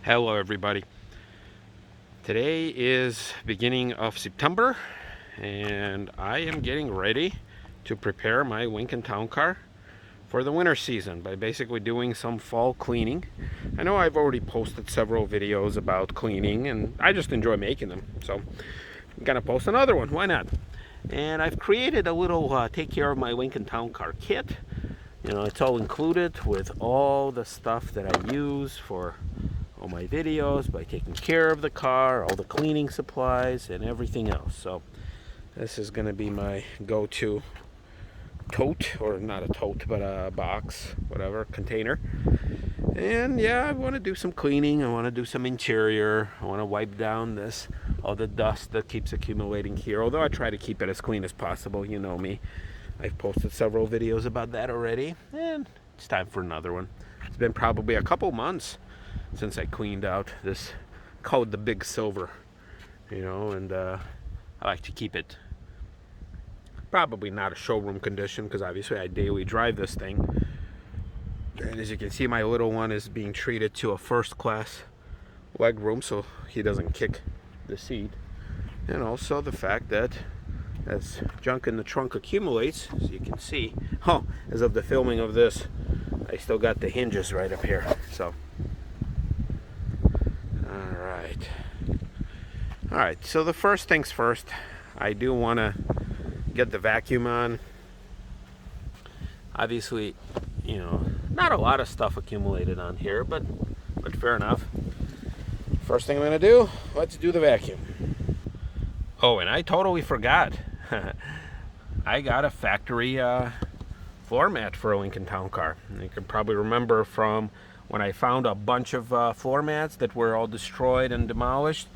Hello everybody. Today is beginning of September and I am getting ready to prepare my Lincoln Towncar for the winter season by basically doing some fall cleaning. I know I've already posted several videos about cleaning and I just enjoy making them, so I'm gonna post another one, why not? And I've created a little take care of my Lincoln Towncar kit. You know, it's all included with all the stuff that I use for all my videos, by taking care of the car, all the cleaning supplies and everything else. So this is going to be my go-to tote, or not a tote but a box, whatever, container. And yeah, I want to do some cleaning, I want to do some interior, I want to wipe down all the dust that keeps accumulating here, although I try to keep it as clean as possible. You know me, I've posted several videos about that already, and it's time for another one. It's been probably a couple months since I cleaned out this, called the Big Silver, you know, and I like to keep it probably not a showroom condition because obviously I daily drive this thing. And as you can see, my little one is being treated to a first class leg room so he doesn't kick the seat. And also the fact that as junk in the trunk accumulates, as you can see, as of the filming of this, I still got the hinges right up here. So all right, so the first things first, I do want to get the vacuum on. Obviously, you know, not a lot of stuff accumulated on here, but fair enough. First thing I'm going to do, let's do the vacuum. Oh, and I totally forgot. I got a factory floor mat for a Lincoln Towncar. You can probably remember from when I found a bunch of floor mats that were all destroyed and demolished,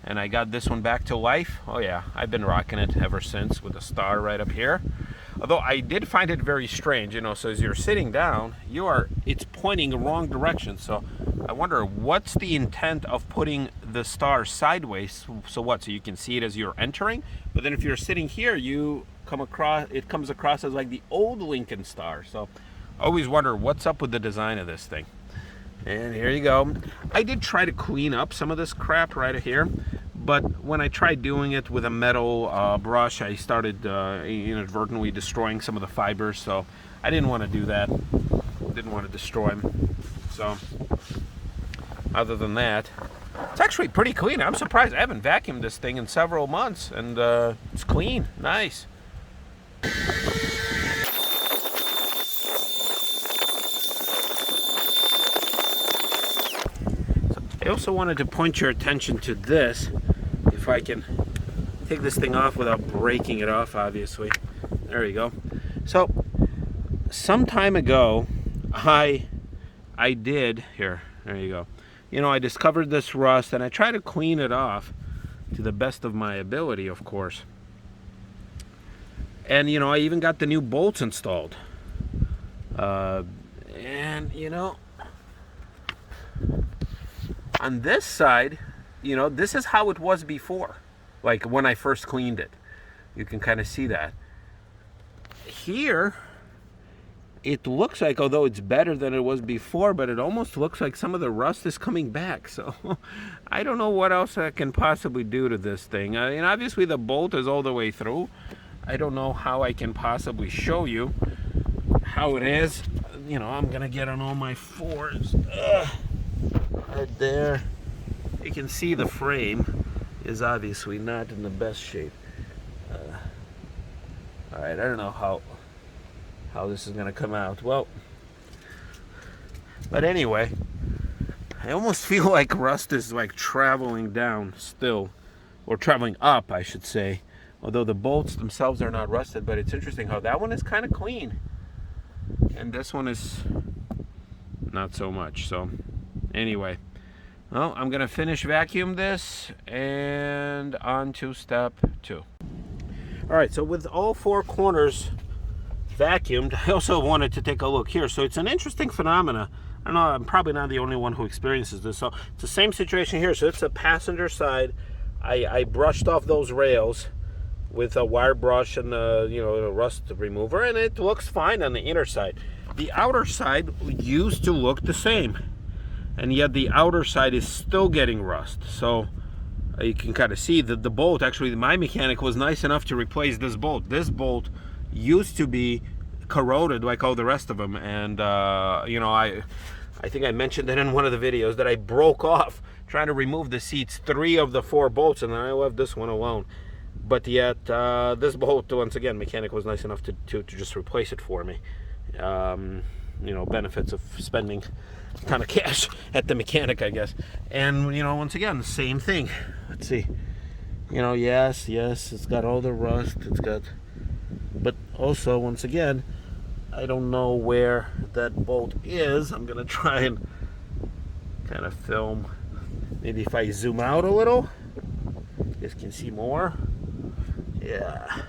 and I got this one back to life. Oh yeah, I've been rocking it ever since with a star right up here. Although I did find it very strange, you know, so as you're sitting down, it's pointing the wrong direction. So I wonder what's the intent of putting the star sideways. So what, so you can see it as you're entering? But then if you're sitting here, it comes across as like the old Lincoln star. So I always wonder what's up with the design of this thing. And here you go. I did try to clean up some of this crap right here, but when I tried doing it with a metal brush, I started inadvertently destroying some of the fibers, so I didn't want to do that. Didn't want to destroy them. So other than that, it's actually pretty clean. I'm surprised. I haven't vacuumed this thing in several months, and it's clean. Nice. I also wanted to point your attention to this, if I can take this thing off without breaking it off, obviously. There you go. So, some time ago, I did, there you go. You know, I discovered this rust and I tried to clean it off to the best of my ability, of course. And, you know, I even got the new bolts installed. And, you know, on this side, you know, this is how it was before, like when I first cleaned it. You can kind of see that. Here, it looks like, although it's better than it was before, but it almost looks like some of the rust is coming back. So I don't know what else I can possibly do to this thing. I mean, obviously the bolt is all the way through. I don't know how I can possibly show you how it is. You know, I'm gonna get on all my fours. Right there. You can see the frame is obviously not in the best shape. Alright, I don't know how this is going to come out. Well, but anyway, I almost feel like rust is like traveling down still, or traveling up, I should say. Although the bolts themselves are not rusted, but it's interesting how that one is kind of clean, and this one is not so much. So anyway, well, I'm gonna finish vacuum this and on to step 2. All right, so with all 4 corners vacuumed, I also wanted to take a look here. So it's an interesting phenomena. I don't know, I'm probably not the only one who experiences this. So it's the same situation here. So it's a passenger side. I brushed off those rails with a wire brush and a rust remover, and it looks fine on the inner side. The outer side used to look the same. and yet the outer side is still getting rust. So you can kind of see that the bolt, actually my mechanic was nice enough to replace this bolt. This bolt used to be corroded like all the rest of them, and you know, I think I mentioned it in one of the videos that I broke off trying to remove the seats 3 of the 4 bolts, and then I left this one alone. But yet this bolt, once again, mechanic was nice enough to just replace it for me. You know, benefits of spending a ton of cash at the mechanic, I guess. And you know, once again, the same thing. Let's see, you know, yes, it's got all the rust, it's got, but also once again, I don't know where that bolt is. I'm gonna try and kind of film, maybe if I zoom out a little, you guys can see more. Yeah,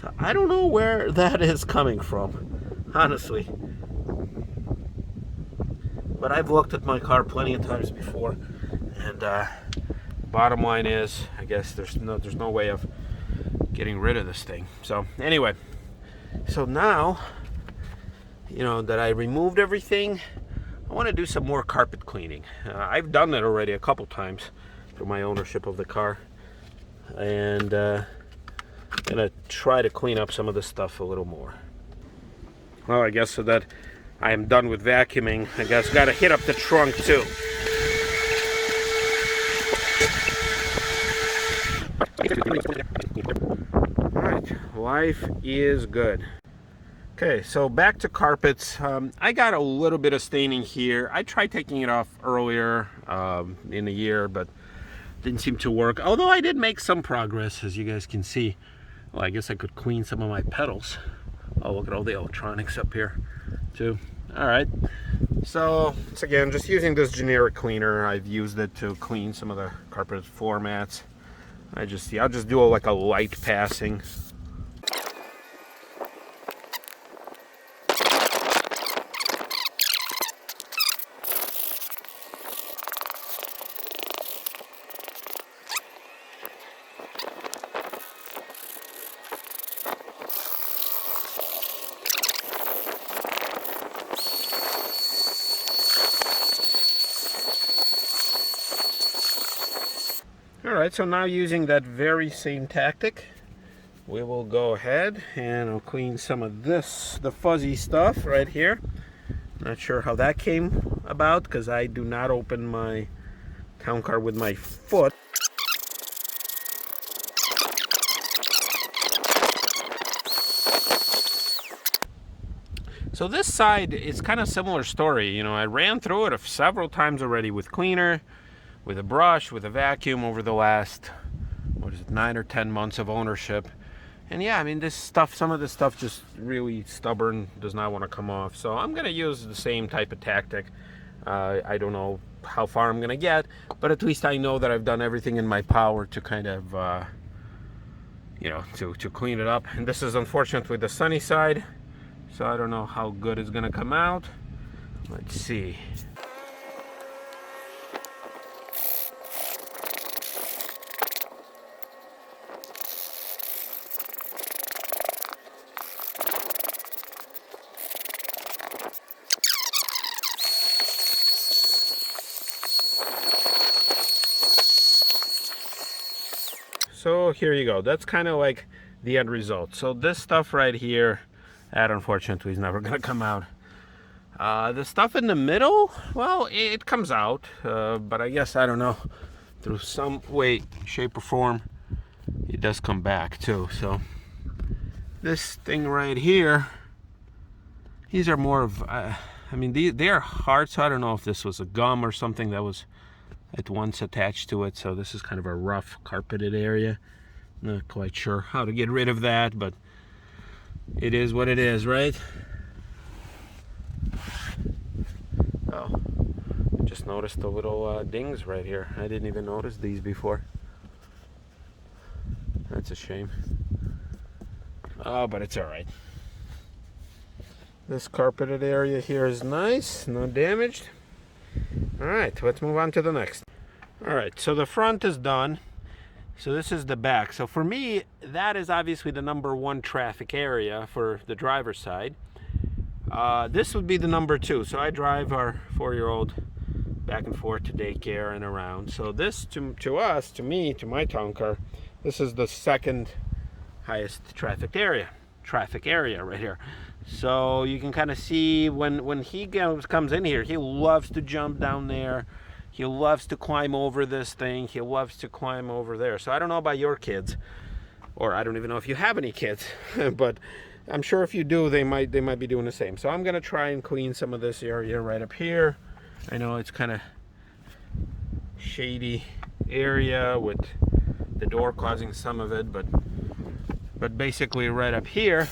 so I don't know where that is coming from, honestly. But I've looked at my car plenty of times before, and bottom line is, I guess there's no way of getting rid of this thing. So anyway, so now, you know, that I removed everything, I want to do some more carpet cleaning. I've done that already a couple times through my ownership of the car, and I'm gonna try to clean up some of this stuff a little more. Well, I guess so that I am done with vacuuming, I guess got to hit up the trunk too. Alright, life is good. Okay, so back to carpets. I got a little bit of staining here. I tried taking it off earlier in the year, but didn't seem to work. Although I did make some progress, as you guys can see. Well, I guess I could clean some of my pedals. Oh, look at all the electronics up here too. All right, so once again, just using this generic cleaner. I've used it to clean some of the carpet floor mats. I'll just do like a light passing. Alright, so now using that very same tactic, we will go ahead and I'll clean some of this, the fuzzy stuff right here. Not sure how that came about, because I do not open my Towncar with my foot. So this side is kind of similar story. You know, I ran through it several times already with cleaner, with a brush, with a vacuum over the last, 9 or 10 months of ownership. And yeah, I mean, this stuff, some of this stuff just really stubborn, does not want to come off. So I'm going to use the same type of tactic. I don't know how far I'm going to get, but at least I know that I've done everything in my power to kind of, you know, to clean it up. And this is unfortunately the sunny side, so I don't know how good it's going to come out. Let's see. So here you go. That's kind of like the end result. So this stuff right here, that unfortunately is never going to come out. The stuff in the middle, well, it comes out. But I guess, I don't know, through some way, shape, or form, it does come back too. So this thing right here, these are more of, I mean, they are hard. So I don't know if this was a gum or something that was at once attached to it. So this is kind of a rough carpeted area. Not quite sure how to get rid of that, but it is what it is, right? Oh, I just noticed the little dings right here. I didn't even notice these before. That's a shame. Oh, but it's all right. This carpeted area here is nice, not damaged. All right, let's move on to the next. All right, so the front is done. So this is the back. So for me, that is obviously the #1 traffic area for the driver's side. This would be the #2. So I drive our 4-year-old back and forth to daycare and around. So this, to us, to me, to my Towncar, this is the second highest traffic area right here. So you can kind of see when he comes in here, he loves to jump down there. He loves to climb over this thing. He loves to climb over there. So I don't know about your kids, or I don't even know if you have any kids, but I'm sure if you do, they might be doing the same. So I'm gonna try and clean some of this area right up here. I know it's kind of shady area with the door causing some of it, but basically right up here,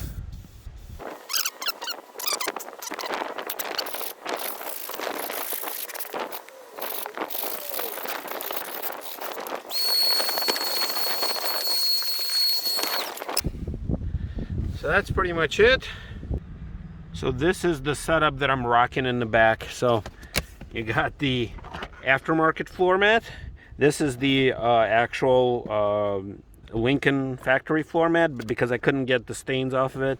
so that's pretty much it. So this is the setup that I'm rocking in the back. So you got the aftermarket floor mat. This is the actual Lincoln factory floor mat, but because I couldn't get the stains off of it,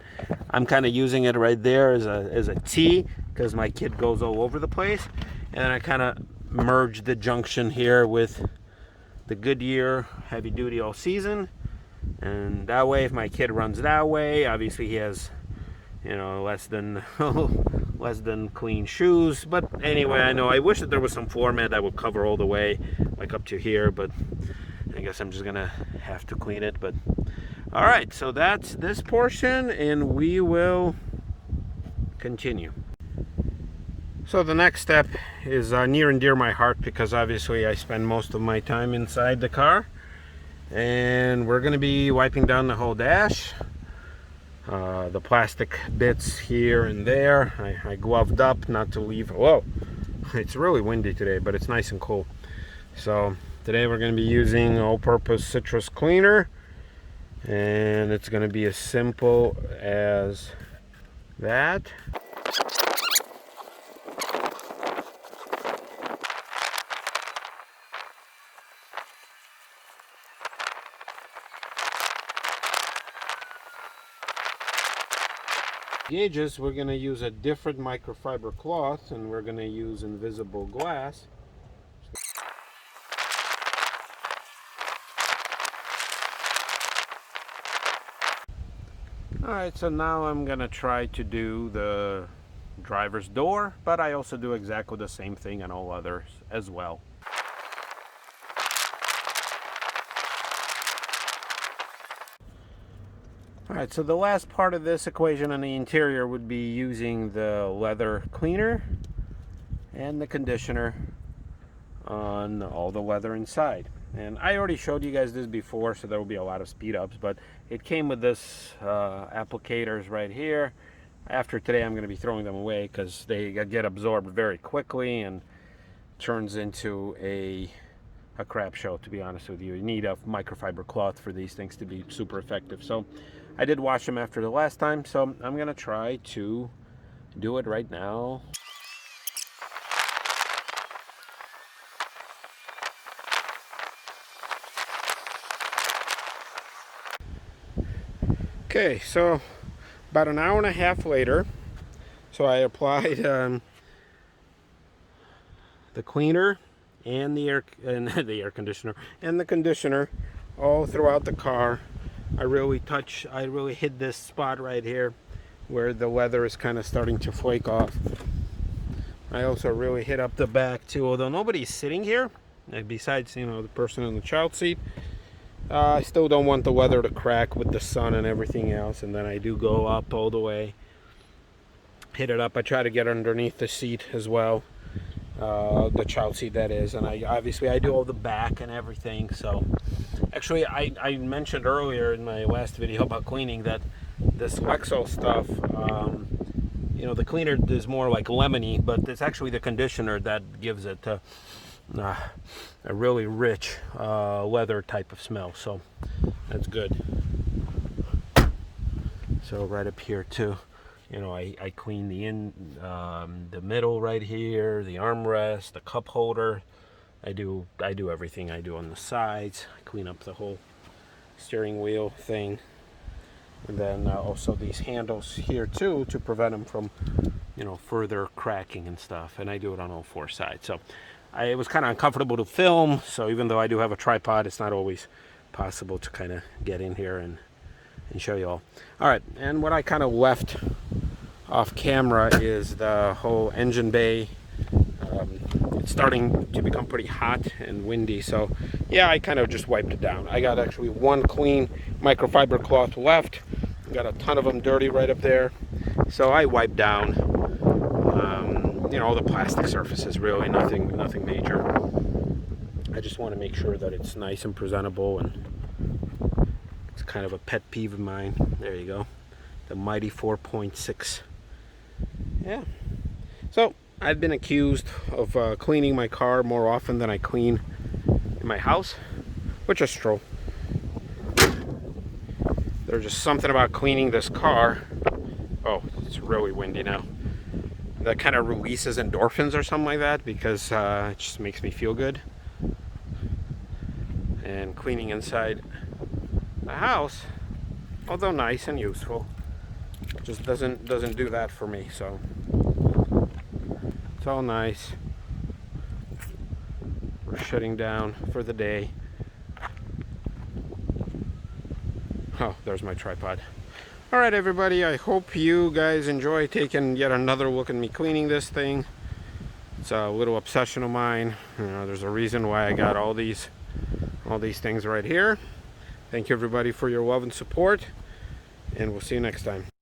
I'm kind of using it right there as a T, because my kid goes all over the place. And then I kind of merged the junction here with the Goodyear heavy duty all season, and that way if my kid runs that way, obviously he has, you know, less than clean shoes. But anyway, I wish that there was some floor mat that would cover all the way, like up to here, but I guess I'm just gonna have to clean it. But all right, so that's this portion, and we will continue. So the next step is near and dear my heart, because obviously I spend most of my time inside the car, and we're gonna be wiping down the whole dash. The plastic bits here and there, I gloved up not to leave. Whoa, it's really windy today, but it's nice and cool. So today we're going to be using all-purpose citrus cleaner, and it's going to be as simple as that. Gauges, we're going to use a different microfiber cloth, and we're going to use invisible glass. Alright, so now I'm going to try to do the driver's door, but I also do exactly the same thing on all others as well. Alright, so the last part of this equation on the interior would be using the leather cleaner and the conditioner on all the leather inside. And I already showed you guys this before, so there will be a lot of speed ups, but it came with this applicators right here. After today I'm going to be throwing them away because they get absorbed very quickly and turns into a crap show, to be honest with you. You need a microfiber cloth for these things to be super effective. So I did wash them after the last time, so I'm going to try to do it right now. Okay, so about an hour and a half later, so I applied the cleaner and the air conditioner and the conditioner all throughout the car. I really hit this spot right here where the leather is kind of starting to flake off. I also really hit up the back too, although nobody's sitting here besides, you know, the person in the child seat. I still don't want the leather to crack with the sun and everything else, and then I do go up all the way, hit it up. I try to get underneath the seat as well, the child seat that is, and I do all the back and everything. So actually I mentioned earlier in my last video about cleaning that this Lexol stuff, you know, the cleaner is more like lemony, but it's actually the conditioner that gives it a really rich leather type of smell, so that's good. So right up here too, you know, I clean the middle right here, the armrest, the cup holder. I do everything. I do on the sides. I clean up the whole steering wheel thing, and then also these handles here too, to prevent them from, you know, further cracking and stuff. And I do it on all four sides. So it was kind of uncomfortable to film, so even though I do have a tripod, it's not always possible to kind of get in here and show you all. All right, and what I kind of left off camera is the whole engine bay. It's starting to become pretty hot and windy, so yeah, I kind of just wiped it down. I got actually one clean microfiber cloth left. Got a ton of them dirty right up there, so I wiped down you know, all the plastic surfaces, really nothing major. I just want to make sure that it's nice and presentable, and it's kind of a pet peeve of mine. There you go, the mighty 4.6. Yeah, so I've been accused of cleaning my car more often than I clean in my house, which is true. There's just something about cleaning this car. Oh, it's really windy now. That kind of releases endorphins or something like that, because it just makes me feel good. And cleaning inside the house, although nice and useful, just doesn't do that for me. So it's all nice. We're shutting down for the day. Oh, there's my tripod. All right, everybody, I hope you guys enjoy taking yet another look at me cleaning this thing. It's a little obsession of mine. You know, there's a reason why I got all these things right here. Thank you, everybody, for your love and support, and we'll see you next time.